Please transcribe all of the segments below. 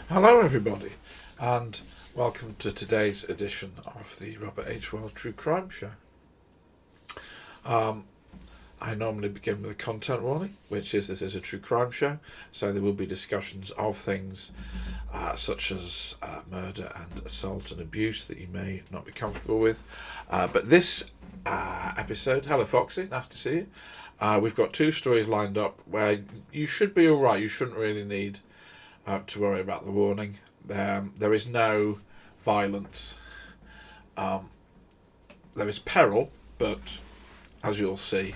Hello, everybody, and welcome to today's edition of the Robert H. Well True Crime Show. I normally begin with a content warning, which is this is a true crime show, so there will be discussions of things such as murder and assault and abuse that you may not be comfortable with. But this episode, hello Foxy, nice to see you. We've got two stories lined up where you should be alright, you shouldn't really need to worry about the warning. There is no violence. There is peril, but as you'll see,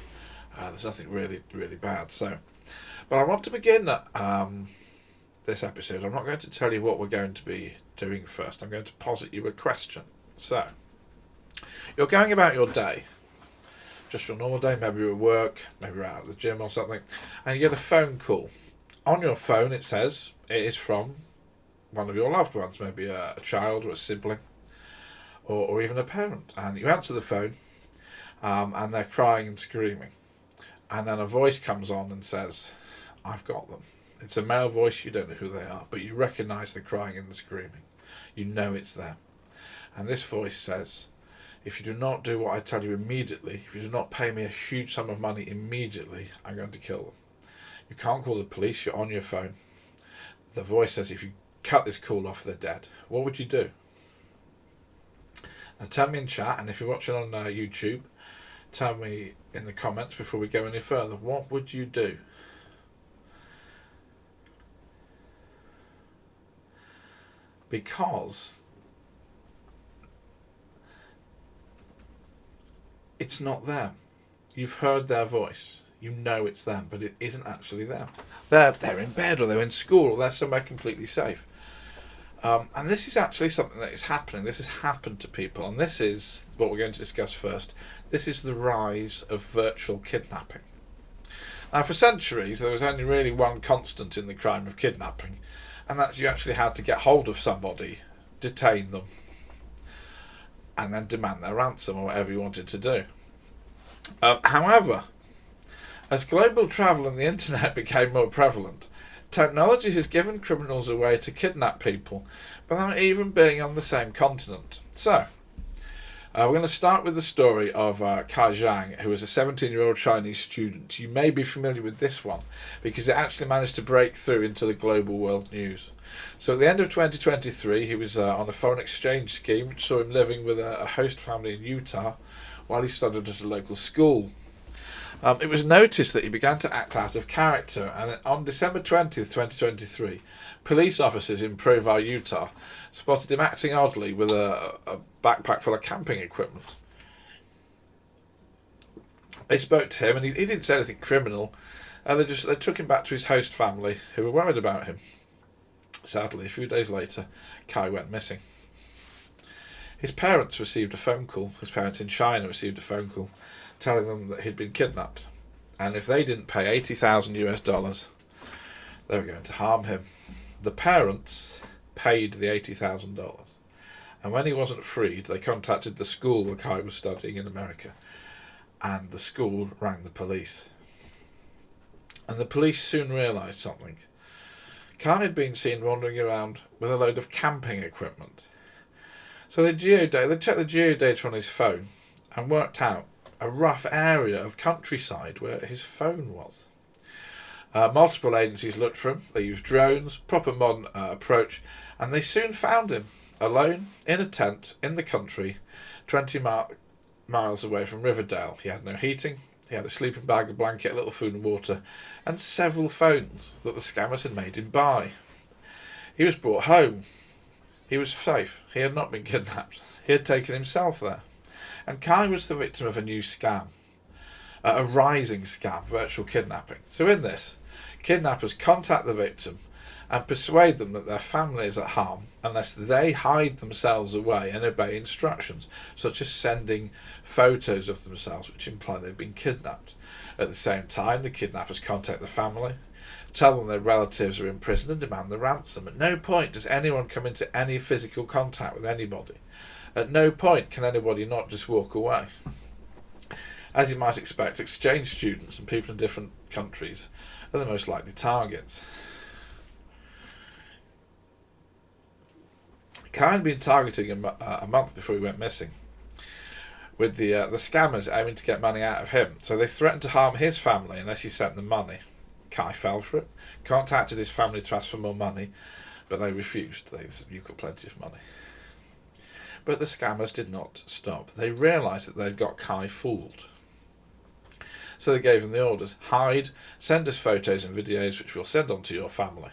there's nothing really bad. But I want to begin this episode. I'm not going to tell you what we're going to be doing first. I'm going to posit you a question. So, you're going about your day, just your normal day. Maybe you're at work, maybe you're out at the gym or something, and you get a phone call. On your phone, it says it is from one of your loved ones, maybe a child or a sibling, or even a parent. And you answer the phone, and they're crying and screaming. And then a voice comes on and says, "I've got them." It's a male voice, you don't know who they are, but you recognise the crying and the screaming. You know it's them. And this voice says, "If you do not do what I tell you immediately, if you do not pay me a huge sum of money immediately, I'm going to kill them." You can't call the police, you're on your phone. The voice says, if you cut this call off, they're dead. What would you do? Now tell me in chat, and if you're watching on YouTube, tell me in the comments before we go any further, what would you do? Because it's not them. You've heard their voice. You know it's them, but it isn't actually them. They're in bed, or they're in school, or they're somewhere completely safe. And this is actually something that is happening. This has happened to people, and this is what we're going to discuss first. This is the rise of virtual kidnapping. Now, for centuries, there was only really one constant in the crime of kidnapping, and that's you actually had to get hold of somebody, detain them, and then demand their ransom or whatever you wanted to do. However, as global travel and the internet became more prevalent, technology has given criminals a way to kidnap people without even being on the same continent. So, we're going to start with the story of Kai Zhang, who was a 17-year-old Chinese student. You may be familiar with this one because it actually managed to break through into the global world news. So at the end of 2023, he was on a foreign exchange scheme which saw him living with a host family in Utah while he studied at a local school. It was noticed that he began to act out of character, and on December 20th, 2023, police officers in Provo, Utah, spotted him acting oddly with a backpack full of camping equipment. They spoke to him, and he didn't say anything criminal, and they took him back to his host family, who were worried about him. Sadly, a few days later, Kai went missing. His parents received a phone call. His parents in China received a phone call telling them that he'd been kidnapped, and if they didn't pay $80,000, they were going to harm him. The parents paid the $80,000, and when he wasn't freed, they contacted the school where Kai was studying in America, and the school rang the police. And the police soon realised something. Kai had been seen wandering around with a load of camping equipment. So they checked the geodata on his phone and worked out a rough area of countryside where his phone was. Multiple agencies looked for him. They used drones, proper modern approach, and they soon found him, alone, in a tent, in the country, 20 miles away from Riverdale. He had no heating, he had a sleeping bag, a blanket, a little food and water, and several phones that the scammers had made him buy. He was brought home. He was safe. He had not been kidnapped. He had taken himself there. And Kai was the victim of a new scam, a rising scam, virtual kidnapping. So in this, kidnappers contact the victim and persuade them that their family is at harm unless they hide themselves away and obey instructions, such as sending photos of themselves which imply they've been kidnapped. At the same time, the kidnappers contact the family, tell them their relatives are in prison and demand the ransom. At no point does anyone come into any physical contact with anybody. At no point can anybody not just walk away. As you might expect, exchange students and people in different countries are the most likely targets. Kai had been targeting him a month before he went missing, with the scammers aiming to get money out of him. So they threatened to harm his family unless he sent them money. Kai fell for it, contacted his family to ask for more money, but they refused. They said, "You've got plenty of money." But the scammers did not stop. They realised that they'd got Kai fooled. So they gave him the orders: hide, send us photos and videos which we'll send on to your family.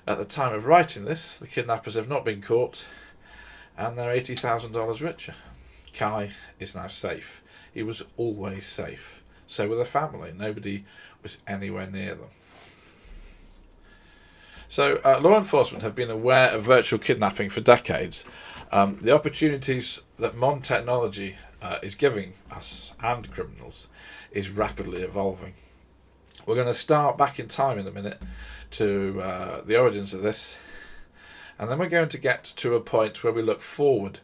At the time of writing this, the kidnappers have not been caught, and they're $80,000 richer. Kai is now safe. He was always safe. So were the family. Nobody was anywhere near them. So law enforcement have been aware of virtual kidnapping for decades. The opportunities that modern technology is giving us and criminals is rapidly evolving. We're going to start back in time in a minute to the origins of this, and then we're going to get to a point where we look forward.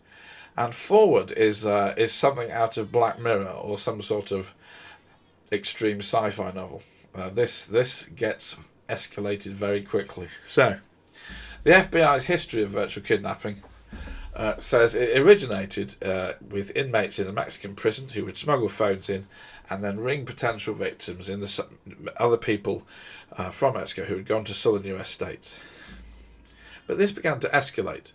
And forward is something out of Black Mirror or some sort of extreme sci-fi novel. This gets escalated very quickly. So, the FBI's history of virtual kidnapping says it originated with inmates in a Mexican prison who would smuggle phones in and then ring potential victims in the other people from Mexico who had gone to southern US states. But this began to escalate.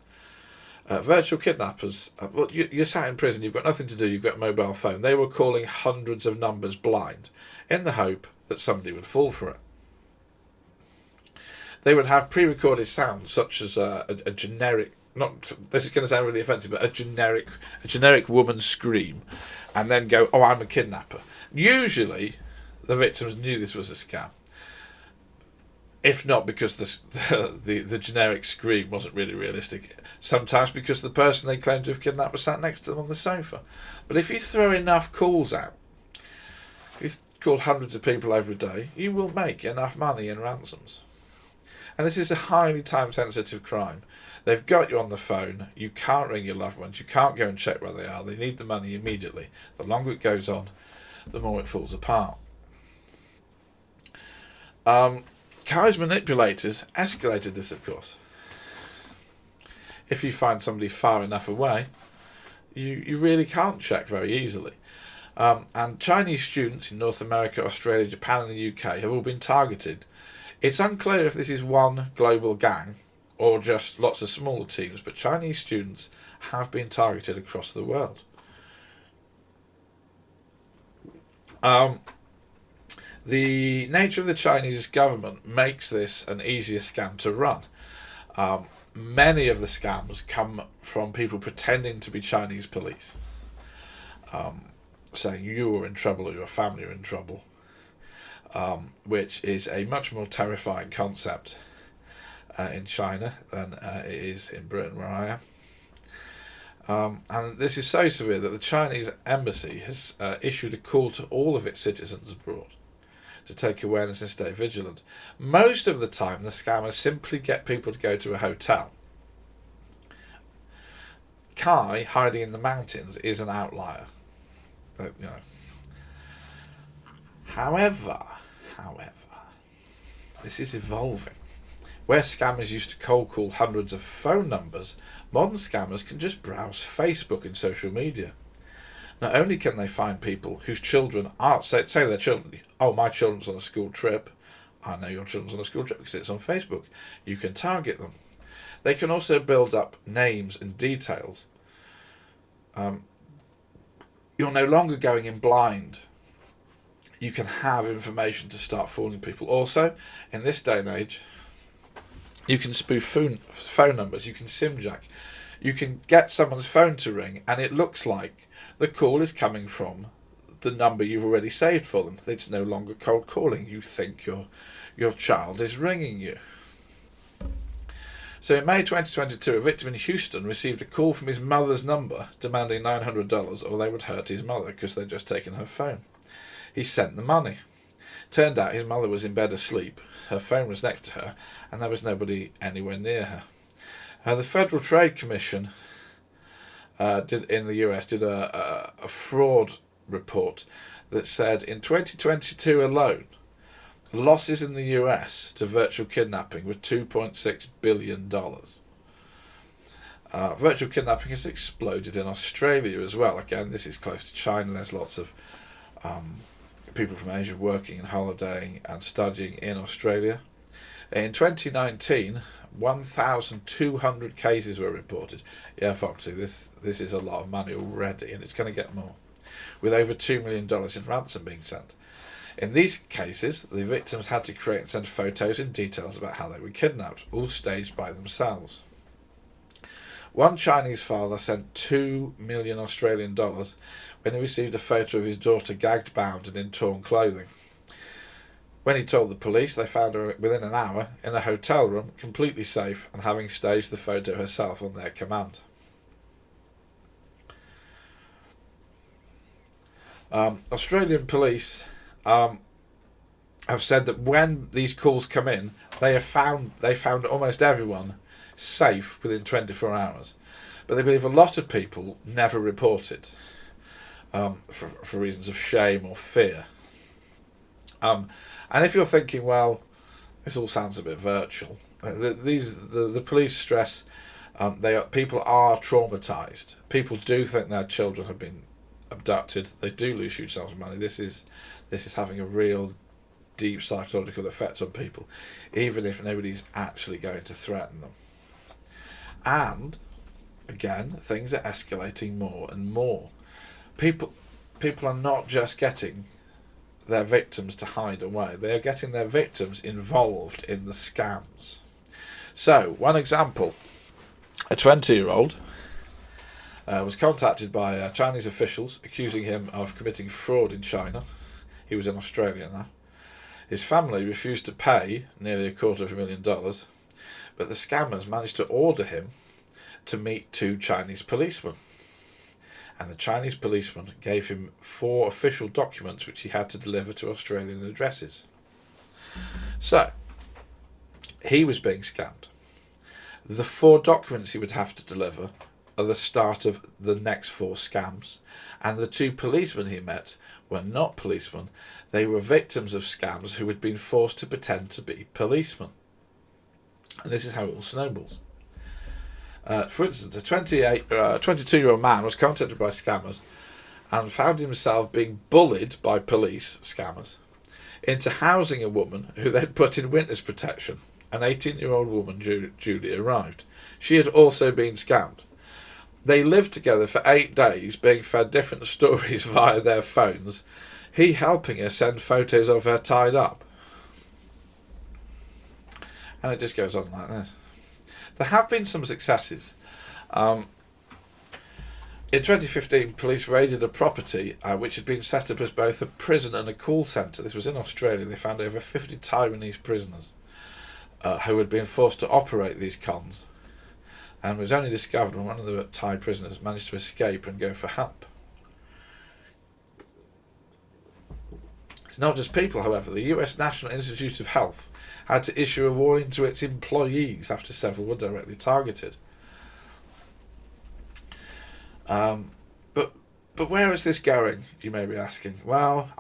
Virtual kidnappers, well, you're sat in prison, you've got nothing to do, you've got a mobile phone. They were calling hundreds of numbers blind in the hope that somebody would fall for it. They would have pre-recorded sounds such as a generic, not this is going to sound really offensive, but a generic woman's scream, and then go, "Oh, I'm a kidnapper." Usually, the victims knew this was a scam, if not because the generic scream wasn't really realistic. Sometimes because the person they claimed to have kidnapped was sat next to them on the sofa. But if you throw enough calls out, if you call hundreds of people every day, you will make enough money in ransoms. And this is a highly time-sensitive crime. They've got you on the phone. You can't ring your loved ones. You can't go and check where they are. They need the money immediately. The longer it goes on, the more it falls apart. Kai's manipulators escalated this, of course. If you find somebody far enough away, you really can't check very easily. And Chinese students in North America, Australia, Japan and the UK have all been targeted. It's unclear if this is one global gang or just lots of smaller teams, but Chinese students have been targeted across the world. The nature of the Chinese government makes this an easier scam to run. Many of the scams come from people pretending to be Chinese police, saying you are in trouble or your family are in trouble, which is a much more terrifying concept in China than it is in Britain, where I am. And this is so severe that the Chinese embassy has issued a call to all of its citizens abroad to take awareness and stay vigilant. Most of the time, the scammers simply get people to go to a hotel. Kai, hiding in the mountains, is an outlier. But, you know. However, this is evolving. Where scammers used to cold call hundreds of phone numbers, modern scammers can just browse Facebook and social media. Not only can they find people whose children are, say their children, "Oh, my children's on a school trip." I know your children's on a school trip because it's on Facebook. You can target them. They can also build up names and details. You're no longer going in blind. You can have information to start fooling people. Also, in this day and age, you can spoof phone numbers. You can SIM jack. You can get someone's phone to ring, and it looks like the call is coming from the number you've already saved for them. It's no longer cold calling. You think your child is ringing you. So in May 2022, a victim in Houston received a call from his mother's number demanding $900 or they would hurt his mother because they'd just taken her phone. He sent the money. Turned out his mother was in bed asleep, her phone was next to her, and there was nobody anywhere near her. The Federal Trade Commission in the US did a fraud report that said in 2022 alone, losses in the US to virtual kidnapping were $2.6 billion. Virtual kidnapping has exploded in Australia as well. Again, this is close to China. There's lots of people from Asia working and holidaying and studying in Australia. In 2019, 1,200 cases were reported. Yeah, Foxy, this is a lot of money already, and it's going to get more, with over $2 million in ransom being sent. In these cases, the victims had to create and send photos and details about how they were kidnapped, all staged by themselves. One Chinese father sent $2 million Australian dollars when he received a photo of his daughter gagged, bound and in torn clothing. When he told the police, they found her within an hour in a hotel room, completely safe, and having staged the photo herself on their command. Australian police have said that when these calls come in, they found almost everyone safe within 24 hours. But they believe a lot of people never report it for reasons of shame or fear. And if you're thinking, well, this all sounds a bit virtual, the police stress people are traumatised. People do think their children have been abducted. They do lose huge sums of money. This is having a real deep psychological effect on people, even if nobody's actually going to threaten them. And again, things are escalating more and more. People are not just getting their victims to hide away, they are getting their victims involved in the scams. So, one example, a 20-year-old was contacted by Chinese officials accusing him of committing fraud in China. He was in Australia now. His family refused to pay nearly $250,000, but the scammers managed to order him to meet 2 Chinese policemen. And the Chinese policeman gave him 4 official documents which he had to deliver to Australian addresses. So, he was being scammed. The 4 documents he would have to deliver are the start of the next 4 scams. And the 2 policemen he met were not policemen. They were victims of scams who had been forced to pretend to be policemen. And this is how it all snowballs. For instance, a 22-year-old man was contacted by scammers and found himself being bullied by police scammers into housing a woman who they'd put in witness protection. An 18-year-old woman, Julie, arrived. She had also been scammed. They lived together for 8 days, being fed different stories via their phones, he helping her send photos of her tied up. And it just goes on like this. There have been some successes. In 2015, police raided a property which had been set up as both a prison and a call centre. This was in Australia. They found over 50 Taiwanese prisoners who had been forced to operate these cons, and was only discovered when one of the Thai prisoners managed to escape and go for help. It's not just people, however. The US National Institute of Health had to issue a warning to its employees after several were directly targeted. But where is this going, you may be asking? Well,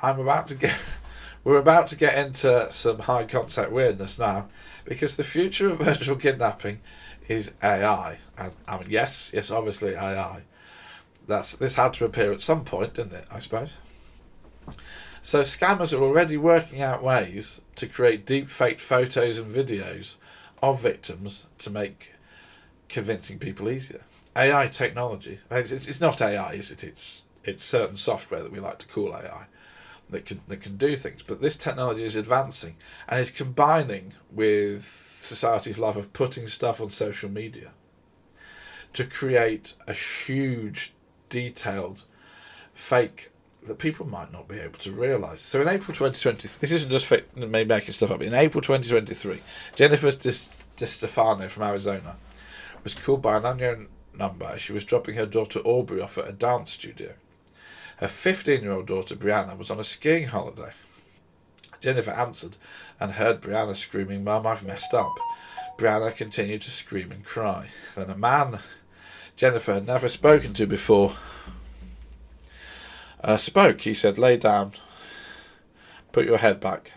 we're about to get into some high concept weirdness now, because the future of virtual kidnapping is AI. I mean, yes, obviously AI. This had to appear at some point, didn't it, I suppose? So scammers are already working out ways to create deep fake photos and videos of victims to make convincing people easier. AI technology, it's not AI, is it? It's certain software that we like to call AI that can do things. But this technology is advancing and is combining with society's love of putting stuff on social media to create a huge, detailed fake that people might not be able to realise. So in April 2020, this isn't just me making stuff up. In April 2023, Jennifer DiStefano from Arizona was called by an unknown number as she was dropping her daughter Aubrey off at a dance studio. Her 15-year-old daughter Brianna was on a skiing holiday. Jennifer answered and heard Brianna screaming, "Mum, I've messed up." Brianna continued to scream and cry. Then a man Jennifer had never spoken to before spoke. He said, "Lay down, put your head back."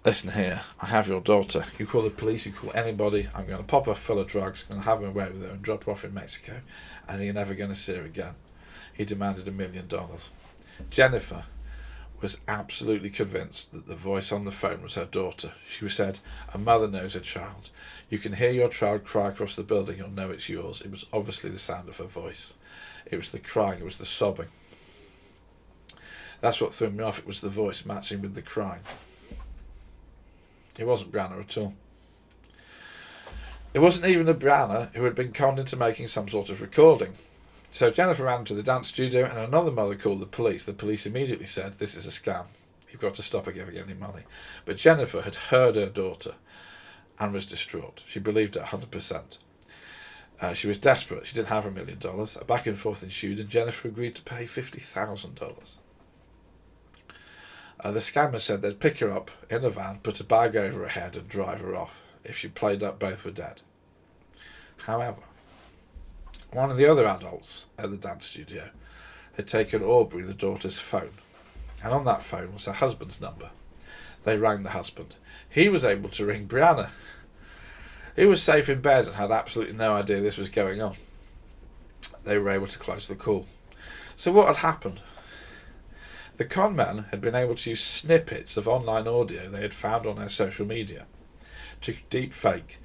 listen here, I have your daughter. You call the police, you call anybody. I'm going to pop her full of drugs, going to have her away with her and drop her off in Mexico, and you're never going to see her again. He demanded $1 million. Jennifer was absolutely convinced that the voice on the phone was her daughter. She said, "A mother knows her child. You can hear your child cry across the building, you'll know it's yours." It was obviously the sound of her voice. It was the crying, it was the sobbing. That's what threw me off. It was the voice matching with the crying. It wasn't Branner at all. It wasn't even a Branner who had been conned into making some sort of recording. So Jennifer ran to the dance studio and another mother called the police. The police immediately said, "This is a scam. You've got to stop her giving any money." But Jennifer had heard her daughter and was distraught. She believed it 100%. She was desperate. She didn't have $1 million. A back and forth ensued and Jennifer agreed to pay $50,000. The scammer said they'd pick her up in a van, put a bag over her head and drive her off. If she played up, both were dead. However, one of the other adults at the dance studio had taken Aubrey, the daughter's phone, and on that phone was her husband's number. They rang the husband. He was able to ring Brianna. He was safe in bed and had absolutely no idea this was going on. They were able to close the call. So what had happened? The con men had been able to use snippets of online audio they had found on their social media to deep fake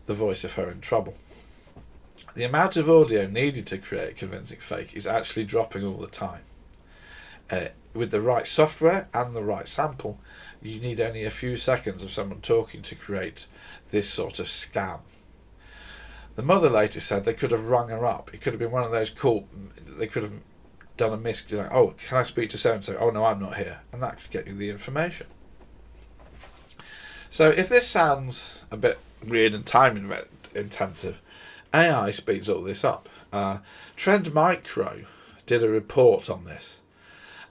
the voice of her in trouble. The amount of audio needed to create a convincing fake is actually dropping all the time. With the right software and the right sample, you need only a few seconds of someone talking to create this sort of scam. The mother later said they could have rung her up. It could have been one of those they could have done a miss, like, "Oh, can I speak to so-and-so? Oh, no, I'm not here." And that could get you the information. So if this sounds a bit weird and time intensive, AI speeds all this up. Trend Micro did a report on this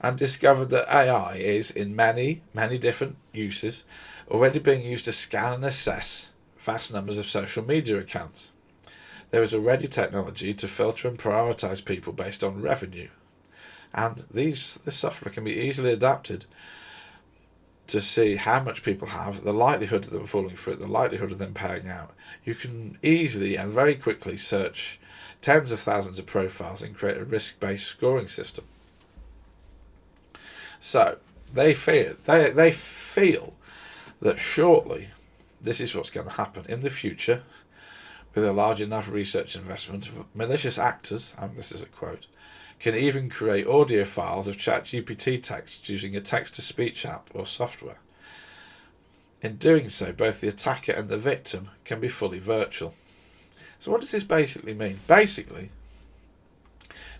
and discovered that AI is, in many, many different uses, already being used to scan and assess vast numbers of social media accounts. There is already technology to filter and prioritise people based on revenue. And this software can be easily adapted to see how much people have, the likelihood of them falling for it, the likelihood of them paying out. You can easily and very quickly search tens of thousands of profiles and create a risk-based scoring system. So they feel that shortly this is what's going to happen in the future. With a large enough research investment, malicious actors, and this is a quote, can even create audio files of ChatGPT text using a text-to-speech app or software. In doing so, both the attacker and the victim can be fully virtual. So what does this basically mean? Basically,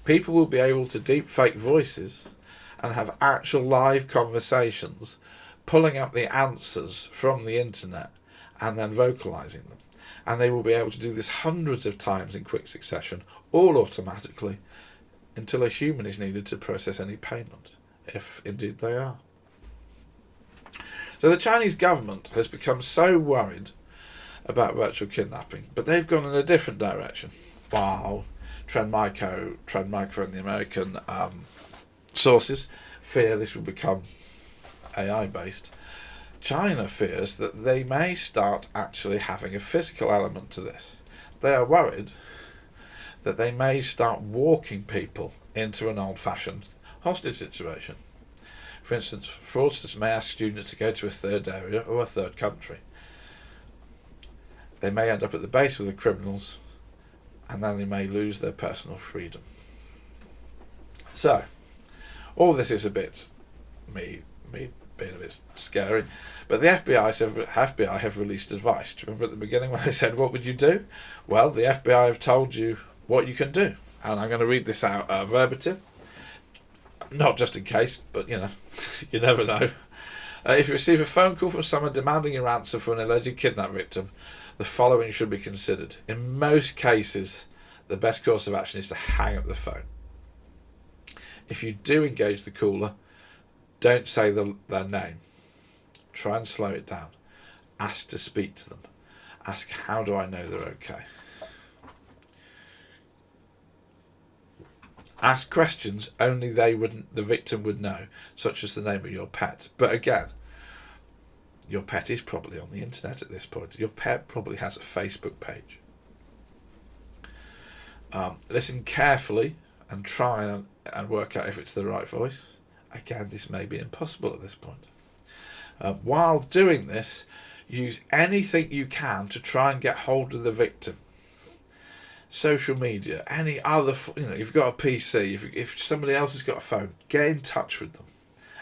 people will be able to deepfake voices and have actual live conversations, pulling up the answers from the internet and then vocalising them. And they will be able to do this hundreds of times in quick succession, all automatically, until a human is needed to process any payment, if indeed they are. So the Chinese government has become so worried about virtual kidnapping, but they've gone in a different direction. While Trend Micro and the American sources fear this will become AI based, China fears that they may start actually having a physical element to this. They are worried that they may start walking people into an old-fashioned hostage situation. For instance, fraudsters may ask students to go to a third area or a third country. They may end up at the base with the criminals, and then they may lose their personal freedom. So, all this is a bit me being a bit scary, but the FBI have released advice. Do you remember at the beginning when I said, what would you do? Well, the FBI have told you what you can do, and I'm going to read this out verbatim, not just in case, but you never know. If you receive a phone call from someone demanding a ransom for an alleged kidnap victim, the following should be considered. In most cases, the best course of action is to hang up the phone. If you do engage the caller, don't say their name. Try and slow it down. Ask to speak to them. Ask, how do I know they're okay? Ask questions only the victim would know, such as the name of your pet. But again, Your pet is probably on the internet at this point. Your pet probably has a Facebook page. Listen carefully and try and work out if it's the right voice. Again, this may be impossible at this point. While doing this, use anything you can to try and get hold of the victim. Social media, any other, you've got a PC, if somebody else has got a phone, get in touch with them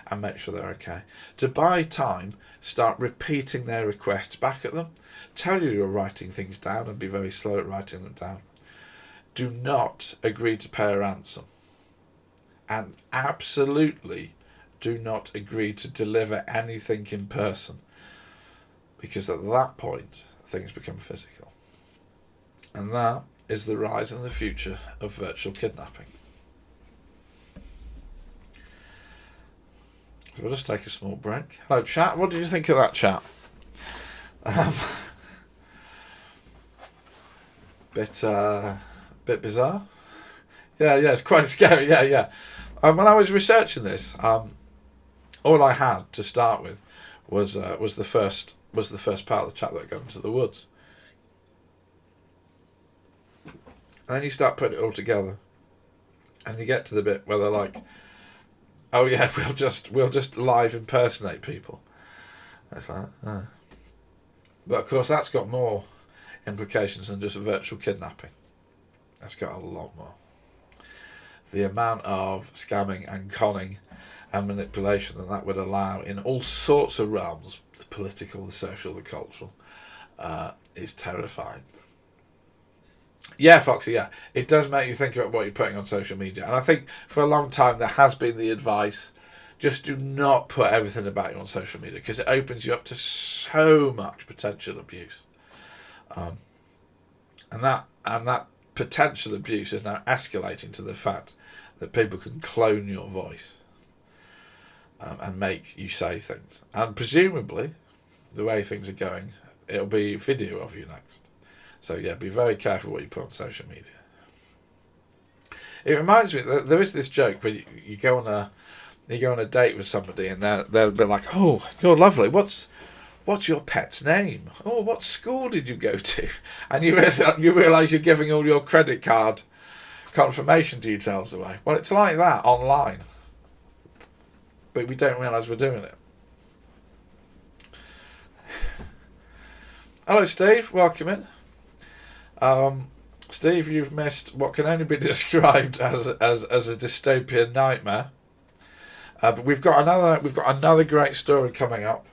and make sure they're okay. To buy time, start repeating their requests back at them. Tell you're writing things down and be very slow at writing them down. Do not agree to pay a ransom. And absolutely do not agree to deliver anything in person, because at that point things become physical. And that is the rise and the future of virtual kidnapping. So we'll just take a small break. Hello chat, what did you think of that, chat? Bit bizarre. Yeah, it's quite scary. Yeah. When I was researching this, all I had to start with was the first part of the chat that got into the woods, and then you start putting it all together, and you get to the bit where they're like, "Oh yeah, we'll just live impersonate people." That's like, oh. But of course, that's got more implications than just virtual kidnapping. That's got a lot more. The amount of scamming and conning and manipulation that would allow in all sorts of realms, the political, the social, the cultural, is terrifying. Yeah, Foxy, yeah. It does make you think about what you're putting on social media. And I think for a long time there has been the advice, just do not put everything about you on social media, because it opens you up to so much potential abuse. And that potential abuse is now escalating to the fact that people can clone your voice and make you say things. And presumably, the way things are going, it'll be video of you next. So yeah, be very careful what you put on social media. It reminds me that there is this joke where you go on a date with somebody and they'll be like, "Oh, you're lovely. What's your pet's name? Oh, what school did you go to?" And you realise you're giving all your credit card confirmation details away. Well, it's like that online, but we don't realise we're doing it. Hello, Steve. Welcome in. Steve, you've missed what can only be described as a dystopian nightmare. But we've got another great story coming up.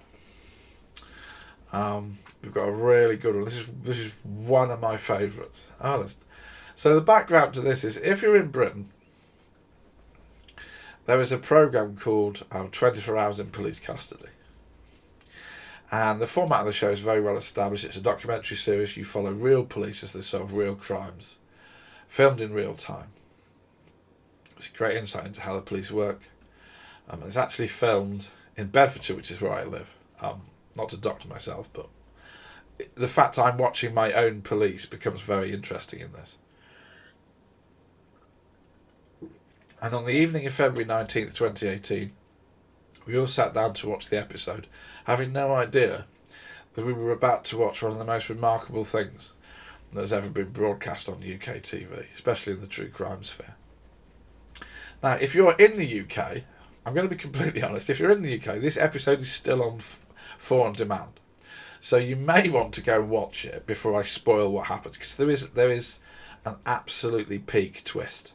We've got a really good one. This is one of my favourites. So the background to this is, if you're in Britain, there is a programme called 24 Hours in Police Custody. And the format of the show is very well established. It's a documentary series. You follow real police as they solve real crimes, filmed in real time. It's a great insight into how the police work. And it's actually filmed in Bedfordshire, which is where I live. Not to doctor myself, but the fact I'm watching my own police becomes very interesting in this. And on the evening of February 19th, 2018, we all sat down to watch the episode, having no idea that we were about to watch one of the most remarkable things that has ever been broadcast on UK TV, especially in the true crime sphere. Now, if you're in the UK, I'm going to be completely honest, if you're in the UK, this episode is still on on demand. So you may want to go and watch it before I spoil what happens, because there is an absolutely peak twist.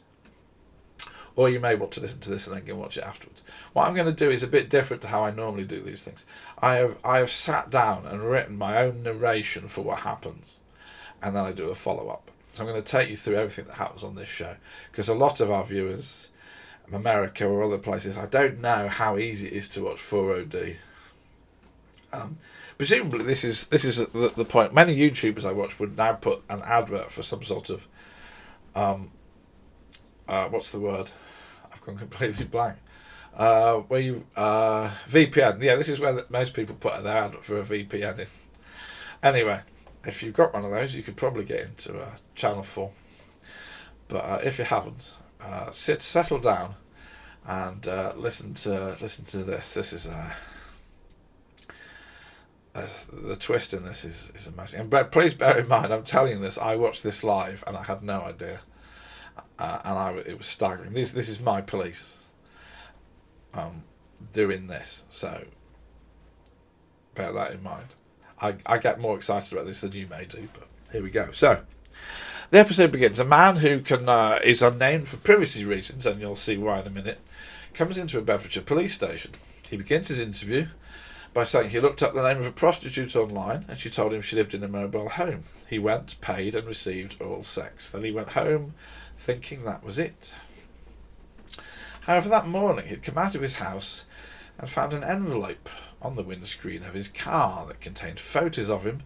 Or you may want to listen to this and then go and watch it afterwards. What I'm going to do is a bit different to how I normally do these things. I have sat down and written my own narration for what happens, and then I do a follow-up. So I'm going to take you through everything that happens on this show, because a lot of our viewers in America or other places, I don't know how easy it is to watch 4OD. Presumably this is the point. Many YouTubers I watch would now put an advert for some sort of what's the word? I've gone completely blank. Where you VPN. Yeah, this is where most people put their advert for a VPN in. Anyway, if you've got one of those, you could probably get into Channel 4. But if you haven't, settle down and listen to this. The twist in this is amazing. But please bear in mind, I'm telling you this, I watched this live and I had no idea. It was staggering. This is my police doing this, so bear that in mind. I get more excited about this than you may do, but here we go. So, the episode begins. A man who is unnamed for privacy reasons, and you'll see why in a minute, comes into a Bedfordshire police station. He begins his interview by saying he looked up the name of a prostitute online and she told him she lived in a mobile home. He went, paid and received oral sex. Then he went home thinking that was it. However, that morning he'd come out of his house and found an envelope on the windscreen of his car that contained photos of him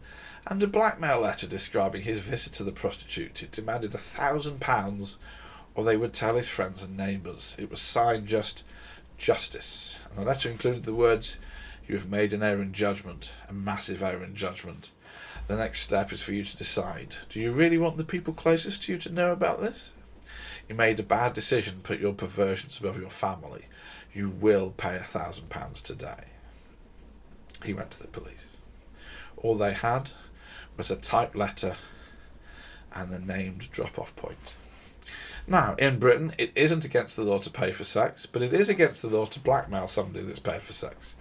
and a blackmail letter describing his visit to the prostitute. It demanded £1,000 or they would tell his friends and neighbours. It was signed just Justice, and the letter included the words, "You have made an error in judgment, a massive error in judgment. The next step is for you to decide. Do you really want the people closest to you to know about this? You made a bad decision, put your perversions above your family. You will pay £1,000 today." He went to the police. All they had was a typed letter and the named drop-off point. Now, in Britain, it isn't against the law to pay for sex, but it is against the law to blackmail somebody that's paid for sex.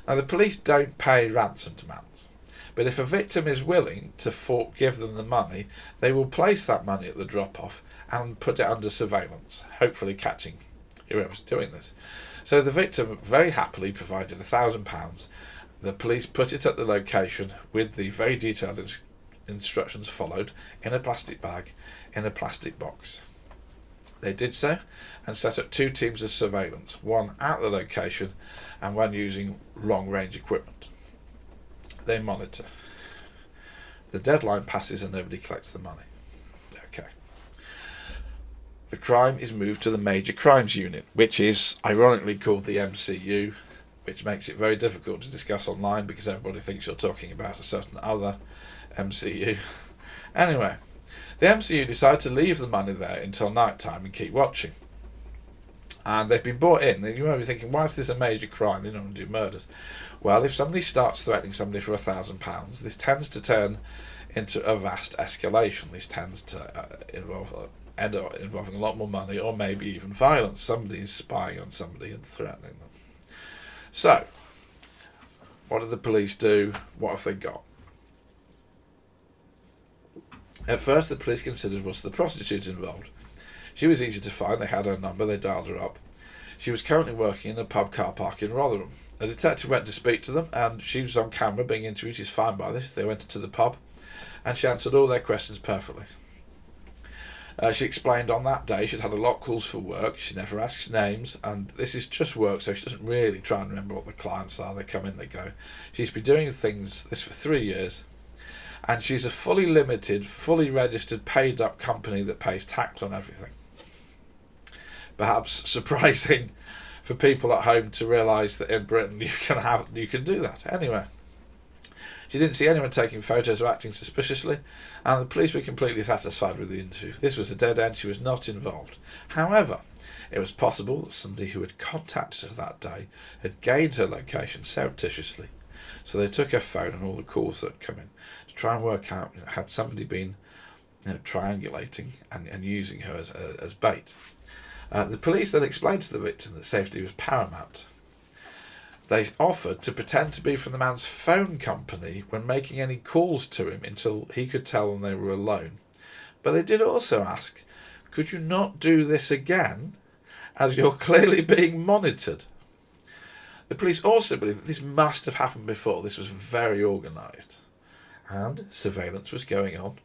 Now, the police don't pay ransom demands, but if a victim is willing to give them the money, they will place that money at the drop-off and put it under surveillance, hopefully catching whoever's doing this. So the victim very happily provided £1,000. The police put it at the location with the very detailed instructions followed in a plastic bag, in a plastic box. They did so and set up 2 teams of surveillance, one at the location and one using long-range equipment. They monitor. The deadline passes and nobody collects the money. Okay. The crime is moved to the Major Crimes Unit, which is ironically called the MCU, which makes it very difficult to discuss online because everybody thinks you're talking about a certain other MCU. Anyway, the MCU decide to leave the money there until night time and keep watching. And they've been brought in. You might be thinking, why is this a major crime? They don't do murders. Well, if somebody starts threatening somebody for £1,000, this tends to turn into a vast escalation. This tends to end up involving a lot more money or maybe even violence. Somebody's spying on somebody and threatening them. So, what do the police do? What have they got? At first, the police considered was the prostitute involved. She was easy to find. They had her number. They dialed her up. She was currently working in a pub car park in Rotherham. A detective went to speak to them, and she was on camera being interviewed. She's fine by this. They went into the pub, and she answered all their questions perfectly. She explained on that day she'd had a lot of calls for work. She never asks names, and this is just work, so she doesn't really try and remember what the clients are. They come in, they go. She's been doing this for 3 years. And she's a fully limited, fully registered, paid-up company that pays tax on everything. Perhaps surprising for people at home to realise that in Britain you can do that. Anyway, she didn't see anyone taking photos or acting suspiciously, and the police were completely satisfied with the interview. This was a dead end. She was not involved. However, it was possible that somebody who had contacted her that day had gained her location surreptitiously. So they took her phone and all the calls that had come in to try and work out, had somebody been triangulating and using her as bait. The police then explained to the victim that safety was paramount. They offered to pretend to be from the man's phone company when making any calls to him until he could tell them they were alone. But they did also ask, could you not do this again, as you're clearly being monitored? The police also believe that this must have happened before. This was very organised. And surveillance was going on.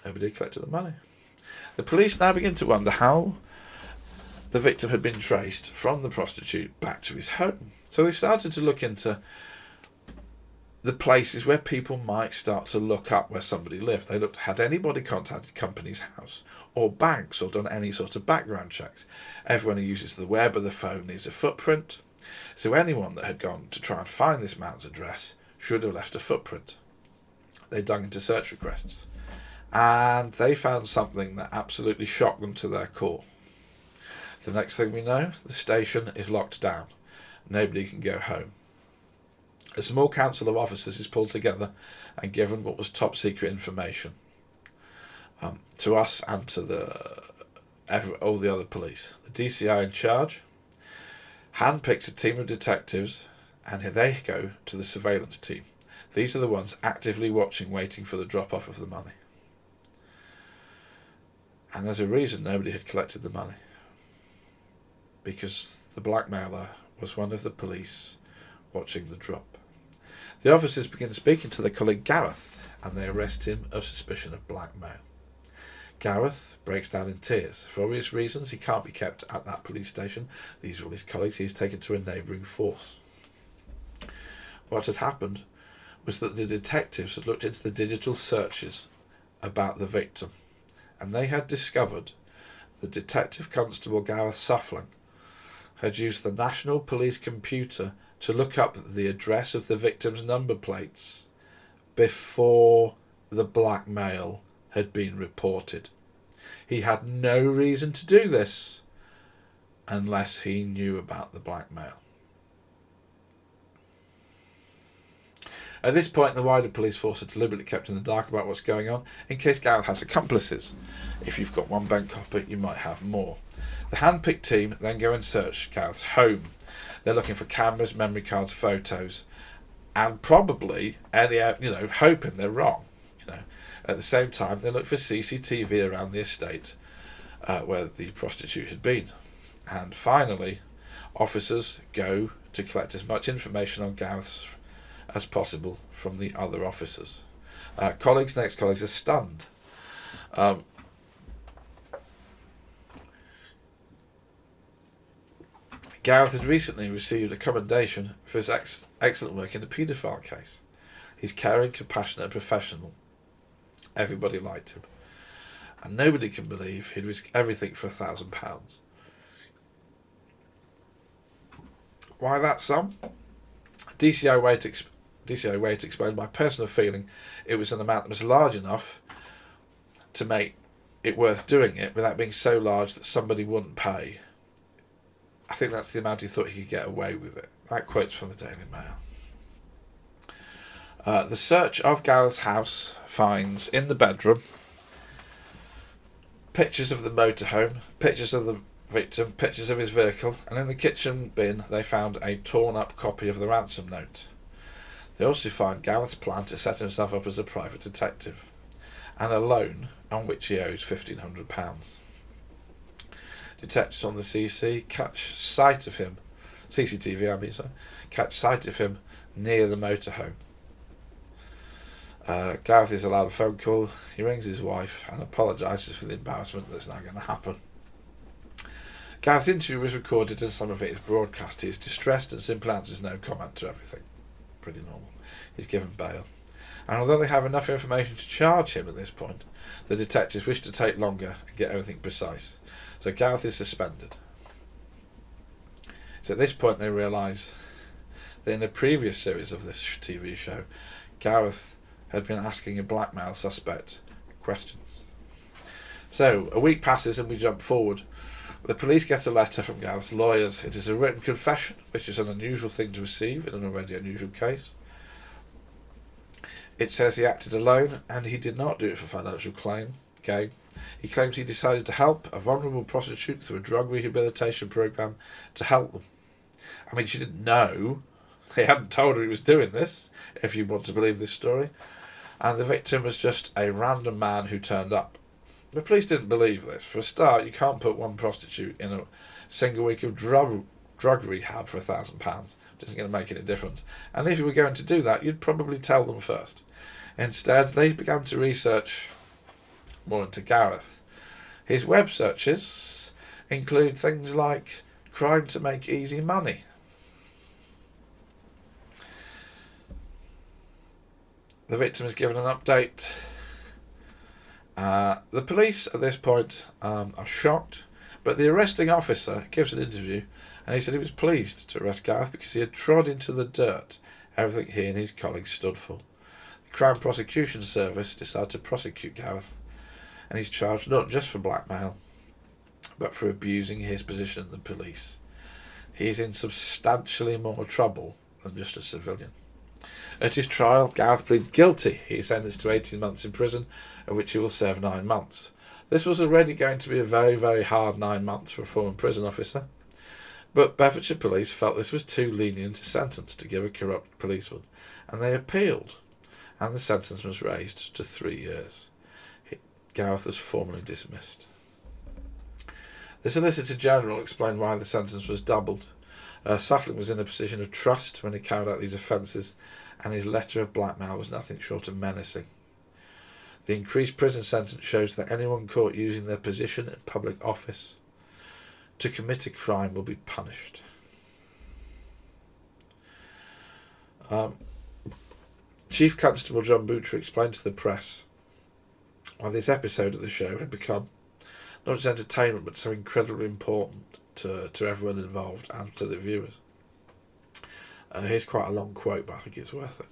Nobody collected the money. The police now begin to wonder how the victim had been traced from the prostitute back to his home. So they started to look into the places where people might start to look up where somebody lived. They looked, had anybody contacted company's house or banks or done any sort of background checks? Everyone who uses the web or the phone leaves a footprint. So anyone that had gone to try and find this man's address should have left a footprint. They dug into search requests and they found something that absolutely shocked them to their core. The next thing we know, the station is locked down. Nobody can go home. A small council of officers is pulled together and given what was top secret information to us and to all the other police. The DCI in charge handpicks a team of detectives, and here they go to the surveillance team. These are the ones actively watching, waiting for the drop-off of the money. And there's a reason nobody had collected the money. Because the blackmailer was one of the police watching the drop. The officers begin speaking to their colleague Gareth, and they arrest him of suspicion of blackmail. Gareth breaks down in tears. For obvious reasons, he can't be kept at that police station. These are all his colleagues. He's taken to a neighbouring force. What had happened was that the detectives had looked into the digital searches about the victim, and they had discovered that Detective Constable Gareth Suffling had used the National Police computer to look up the address of the victim's number plates before the blackmail had been reported. He had no reason to do this unless he knew about the blackmail. At this point, the wider police force are deliberately kept in the dark about what's going on, in case Gareth has accomplices. If you've got one bank copper, you might have more. The handpicked team then go and search Gareth's home. They're looking for cameras, memory cards, photos, and probably hoping they're wrong. At the same time, they look for CCTV around the estate where the prostitute had been. And finally, officers go to collect as much information on Gareth as possible from the other officers. Colleagues and ex-colleagues are stunned. Gareth had recently received a commendation for his excellent work in the paedophile case. He's caring, compassionate and professional. Everybody liked him. And nobody can believe he'd risk everything for £1,000. Why that sum? DCI way to explain my personal feeling it was an amount that was large enough to make it worth doing it without being so large that somebody wouldn't pay. I think that's the amount he thought he could get away with it. That quote's from the Daily Mail. The search of Gareth's house finds in the bedroom pictures of the motorhome, pictures of the victim, pictures of his vehicle, and in the kitchen bin they found a torn up copy of the ransom note. They also find Gareth's plan to set himself up as a private detective and a loan on which he owes £1,500. Detectives on the CCTV catch sight of him near the motorhome. Gareth is allowed a phone call. He rings his wife and apologises for the embarrassment that's now going to happen. Gareth's interview was recorded and some of it is broadcast. He is distressed and simply answers no comment to everything. Pretty normal. He's given bail. And although they have enough information to charge him at this point, the detectives wish to take longer and get everything precise. So Gareth is suspended. So at this point they realise that in a previous series of this TV show, Gareth had been asking a blackmail suspect questions. So a week passes and we jump forward. The police get a letter from Gareth's lawyers. It is a written confession, which is an unusual thing to receive in an already unusual case. It says he acted alone and he did not do it for financial gain. He claims he decided to help a vulnerable prostitute through a drug rehabilitation program to help them. I mean, she didn't know. He hadn't told her he was doing this, if you want to believe this story. And the victim was just a random man who turned up. The police didn't believe this. For a start, you can't put one prostitute in a single week of drug rehab for £1,000. It isn't going to make any difference. And if you were going to do that, you'd probably tell them first. Instead, they began to research more into Gareth. His web searches include things like crime to make easy money. The victim is given an update. The police at this point are shocked, but the arresting officer gives an interview and he said he was pleased to arrest Gareth because he had trod into the dirt everything he and his colleagues stood for. The Crown Prosecution Service decided to prosecute Gareth, and he's charged not just for blackmail but for abusing his position in the police. He is in substantially more trouble than just a civilian. At his trial, Gareth pleaded guilty. He is sentenced to 18 months in prison, of which he will serve 9 months. This was already going to be a very, very hard 9 months for a former prison officer, but Bedfordshire Police felt this was too lenient a sentence to give a corrupt policeman, and they appealed, and the sentence was raised to 3 years. Gareth was formally dismissed. The Solicitor General explained why the sentence was doubled. Suffling was in a position of trust when he carried out these offences, and his letter of blackmail was nothing short of menacing. The increased prison sentence shows that anyone caught using their position in public office to commit a crime will be punished. Chief Constable John Butcher explained to the press why this episode of the show had become not just entertainment but so incredibly important to everyone involved and to the viewers. Here's quite a long quote, but I think it's worth it.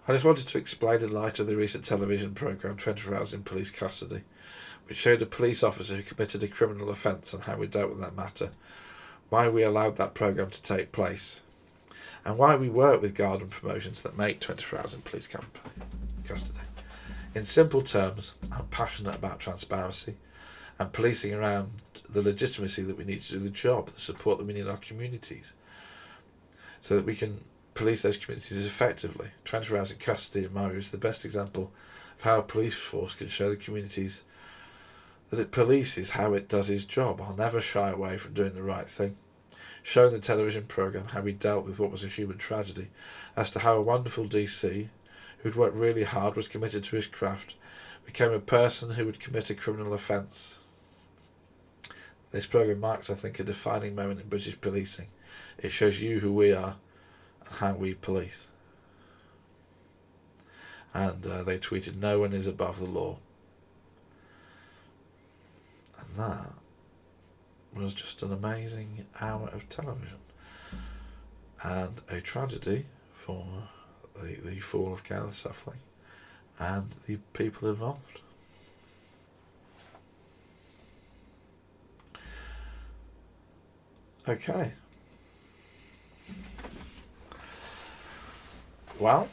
I just wanted to explain in light of the recent television programme 24 Hours in Police Custody, which showed a police officer who committed a criminal offence and how we dealt with that matter, why we allowed that programme to take place, and why we work with Garden Promotions that make 24 Hours in Police Custody. In simple terms, I'm passionate about transparency and policing around the legitimacy that we need to do the job, the support that we need in our communities, so that we can police those communities effectively. 24 Hours in Custody, in my view, is the best example of how a police force can show the communities that it polices how it does its job. I'll never shy away from doing the right thing. Showing the television programme how we dealt with what was a human tragedy, as to how a wonderful DC, who'd worked really hard, was committed to his craft, became a person who would commit a criminal offence. This programme marks, I think, a defining moment in British policing. It shows you who we are and how we police. And they tweeted, "No one is above the law." And that was just an amazing hour of television. And a tragedy for the fall of Gareth Suffling and the people involved. Okay. Well,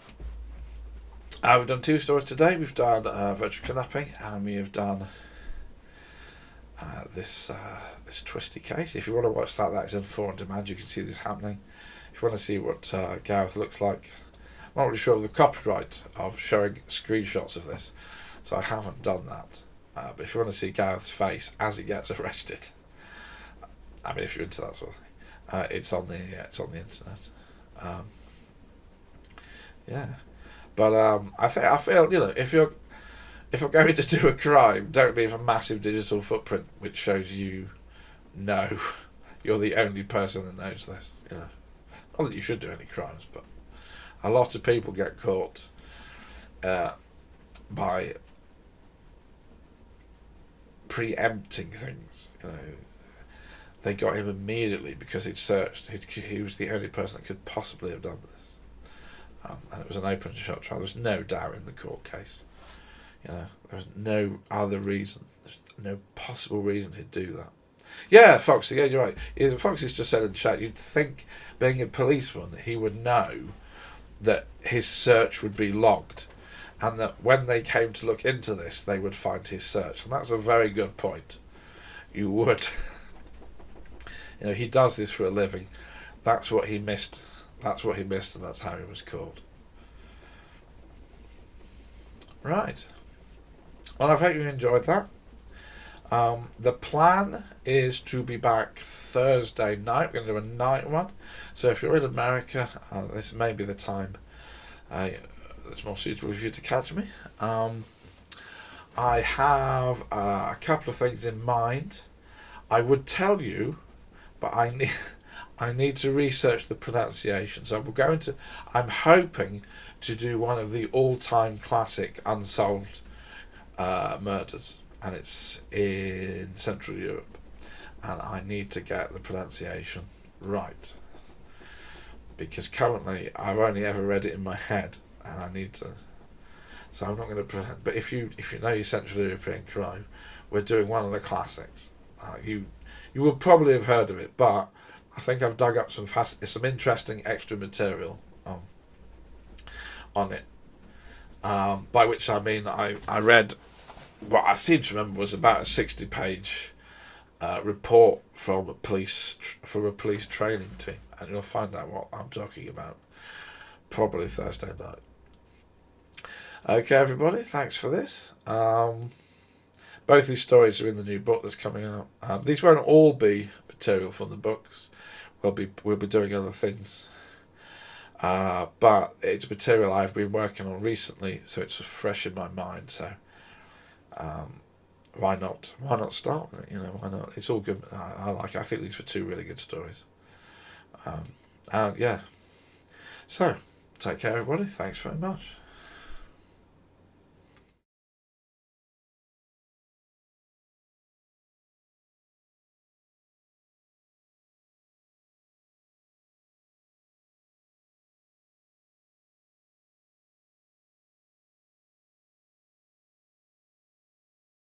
we've done 2 stories today. We've done virtual kidnapping, and we have done this twisty case. If you want to watch that is on 4 on demand. You can see this happening. If you want to see what Gareth looks like, I'm not really sure of the copyright of showing screenshots of this, so I haven't done that. But if you want to see Gareth's face as he gets arrested, I mean, if you're into that sort of thing, it's on the internet. Yeah, but I feel, if you're going to do a crime, don't leave a massive digital footprint which shows you're the only person that knows this. Not that you should do any crimes, but a lot of people get caught by preempting things. They got him immediately because he'd searched. He was the only person that could possibly have done this. And it was an open and shut trial. There was no doubt in the court case. There was no other reason. There's no possible reason he'd do that. Yeah, Foxy, yeah, you're right. Foxy's just said in the chat, you'd think, being a policeman, he would know that his search would be logged, and that when they came to look into this, they would find his search. And that's a very good point. You would. He does this for a living. That's what he missed. That's what he missed, and that's how he was called. Right. Well, I hope you enjoyed that. The plan is to be back Thursday night. We're going to do a night one. So if you're in America, this may be the time that's more suitable for you to catch me. I have a couple of things in mind. I would tell you, but I need to research the pronunciation. So I'm hoping to do one of the all-time classic unsolved murders, and it's in Central Europe, and I need to get the pronunciation right, because currently I've only ever read it in my head, and I need to. So I'm not going to pretend. But if you know your Central European crime, we're doing one of the classics. You will probably have heard of it, but I think I've dug up some interesting extra material on it. By which I mean I read what I seem to remember was about a 60-page report from a police training team, and you'll find out what I'm talking about probably Thursday night. Okay, everybody, thanks for this. Both these stories are in the new book that's coming out. These won't all be material from the books. We'll be doing other things. But it's material I've been working on recently, so it's fresh in my mind. So why not start with it? Why not? It's all good. I think these were two really good stories. And yeah. So take care, everybody. Thanks very much.